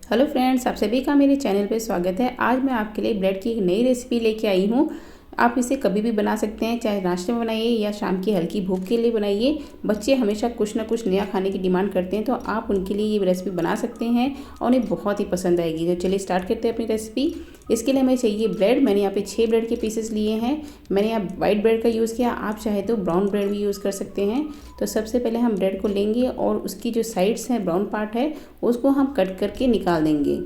Hello friends, आप सभी का मेरे चैनल पे स्वागत है। आज मैं आपके लिए ब्रेड की एक नई रेसिपी लेके आई हूँ। आप इसे कभी भी बना सकते हैं, चाहे नाश्ते में बनाइए या शाम की हल्की भूख के लिए बनाइए। बच्चे हमेशा कुछ ना कुछ नया खाने की डिमांड करते हैं, तो आप उनके लिए ये रेसिपी बना सकते हैं और उन्हें बहुत ही पसंद आएगी। तो चलिए स्टार्ट करते हैं अपनी रेसिपी। इसके लिए हमें चाहिए ब्रेड। मैंने यहाँ पे 6 ब्रेड के पीसेस लिए हैं। मैंने यहाँ वाइट ब्रेड का यूज़ किया, आप चाहे तो ब्राउन ब्रेड भी यूज़ कर सकते हैं। तो सबसे पहले हम ब्रेड को लेंगे और उसकी जो साइड्स हैं, ब्राउन पार्ट है, उसको हम कट करके निकाल देंगे।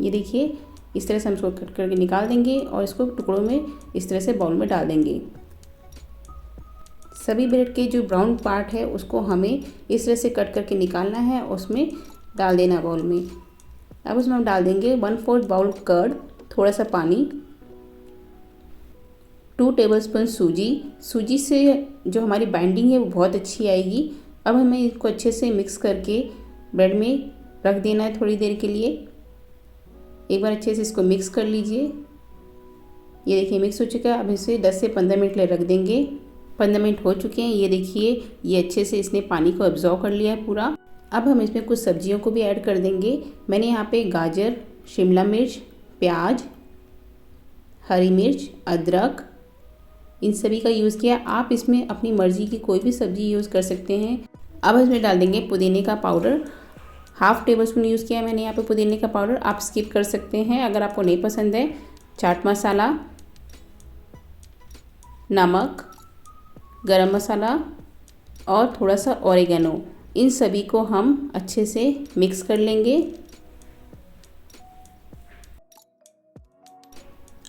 ये देखिए, इस तरह से हम इसको कट करके निकाल देंगे और इसको टुकड़ों में इस तरह से बाउल में डाल देंगे। सभी ब्रेड के जो ब्राउन पार्ट है उसको हमें इस तरह से कट करके निकालना है, उसमें डाल देना बाउल में। अब उसमें हम डाल देंगे 1/4 बाउल कर्ड, थोड़ा सा पानी, 2 टेबलस्पून सूजी। सूजी से जो हमारी बाइंडिंग है वो बहुत अच्छी आएगी। अब हमें इसको अच्छे से मिक्स करके ब्रेड में रख देना है थोड़ी देर के लिए। एक बार अच्छे से इसको मिक्स कर लीजिए। ये देखिए मिक्स हो चुका है। अब इसे 10 से 15 मिनट ले रख देंगे। 15 मिनट हो चुके हैं। ये देखिए, ये अच्छे से इसने पानी को एब्जॉर्ब कर लिया है पूरा। अब हम इसमें कुछ सब्जियों को भी ऐड कर देंगे। मैंने यहाँ पे गाजर, शिमला मिर्च, प्याज, हरी मिर्च, अदरक, इन सभी का यूज़ किया। आप इसमें अपनी मर्ज़ी की कोई भी सब्ज़ी यूज़ कर सकते हैं। अब इसमें डाल देंगे पुदीने का पाउडर। 1/2 टेबलस्पून यूज़ किया है मैंने यहाँ पे पुदीने का पाउडर। आप स्किप कर सकते हैं अगर आपको नहीं पसंद है। चाट मसाला, नमक, गरम मसाला और थोड़ा सा ऑरिगेनो, इन सभी को हम अच्छे से मिक्स कर लेंगे।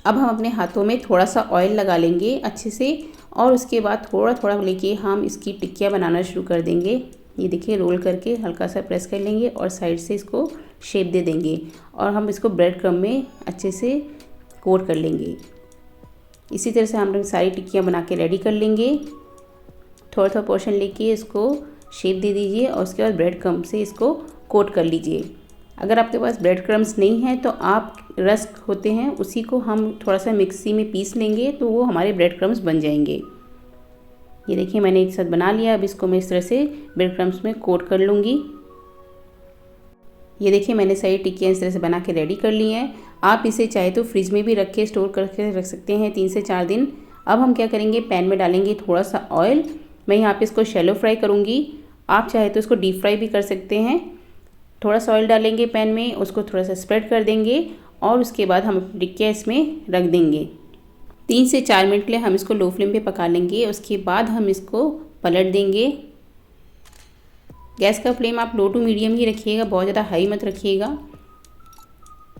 अब हम अपने हाथों में थोड़ा सा ऑयल लगा लेंगे अच्छे से और उसके बाद थोड़ा थोड़ा लेके हम इसकी टिक्कियाँ बनाना शुरू कर देंगे। ये देखिए, रोल करके हल्का सा प्रेस कर लेंगे और साइड से इसको शेप दे देंगे और हम इसको ब्रेड क्रम्ब में अच्छे से कोट कर लेंगे। इसी तरह से हम सारी टिक्कियाँ बना के रेडी कर लेंगे। थोड़ा थोड़ा पोर्शन लेके इसको शेप दे दीजिए और उसके बाद ब्रेड क्रम्ब से इसको कोट कर लीजिए। अगर आपके पास ब्रेड क्रम्ब्स नहीं है तो आप रस्क होते हैं, उसी को हम थोड़ा सा मिक्सी में पीस लेंगे तो वो हमारे ब्रेड क्रम्ब्स बन जाएंगे। ये देखिए, मैंने एक साथ बना लिया। अब इसको मैं इस तरह से ब्रेड क्रम्ब्स में कोट कर लूँगी। ये देखिए, मैंने सारी टिक्कियाँ इस तरह से बना के रेडी कर ली हैं। आप इसे चाहे तो फ्रिज में भी रख के स्टोर करके रख सकते हैं 3 से 4 दिन। अब हम क्या करेंगे, पैन में डालेंगे थोड़ा सा ऑयल। मैं यहाँ पे इसको शैलो फ्राई करूँगी। आप चाहे तो इसको डीप फ्राई भी कर सकते हैं। थोड़ा सा ऑयल डालेंगे पैन में, उसको थोड़ा सा स्प्रेड कर देंगे और उसके बाद हम टिक्कियाँ इसमें रख देंगे। 3 से 4 मिनट के लिए हम इसको लो फ्लेम पे पका लेंगे। उसके बाद हम इसको पलट देंगे। गैस का फ्लेम आप लो टू मीडियम ही रखिएगा, बहुत ज़्यादा हाई मत रखिएगा।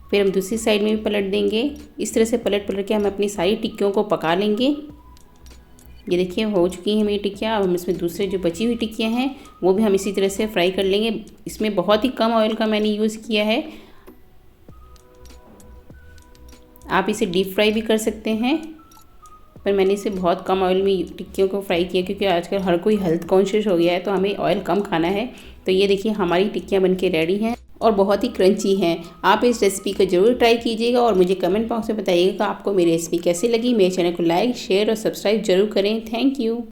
फिर हम दूसरी साइड में भी पलट देंगे। इस तरह से पलट पलट के हम अपनी सारी टिक्कियों को पका लेंगे। ये देखिए, हो चुकी हैं मेरी टिक्कियाँ। अब हम इसमें दूसरे जो बची हुई टिक्कियाँ हैं वो भी हम इसी तरह से फ्राई कर लेंगे। इसमें बहुत ही कम ऑयल का मैंने यूज़ किया है। आप इसे डीप फ्राई भी कर सकते हैं, पर मैंने इसे बहुत कम ऑयल में टिक्कियों को फ्राई किया क्योंकि आजकल हर कोई हेल्थ कॉन्शियस हो गया है, तो हमें ऑयल कम खाना है। तो ये देखिए, हमारी टिक्कियाँ बनके रेडी हैं और बहुत ही क्रंची हैं। आप इस रेसिपी को ज़रूर ट्राई कीजिएगा और मुझे कमेंट बॉक्स में बताइएगा कि आपको मेरी रेसिपी कैसी लगी। मेरे चैनल को लाइक, शेयर और सब्सक्राइब जरूर करें। Thank you.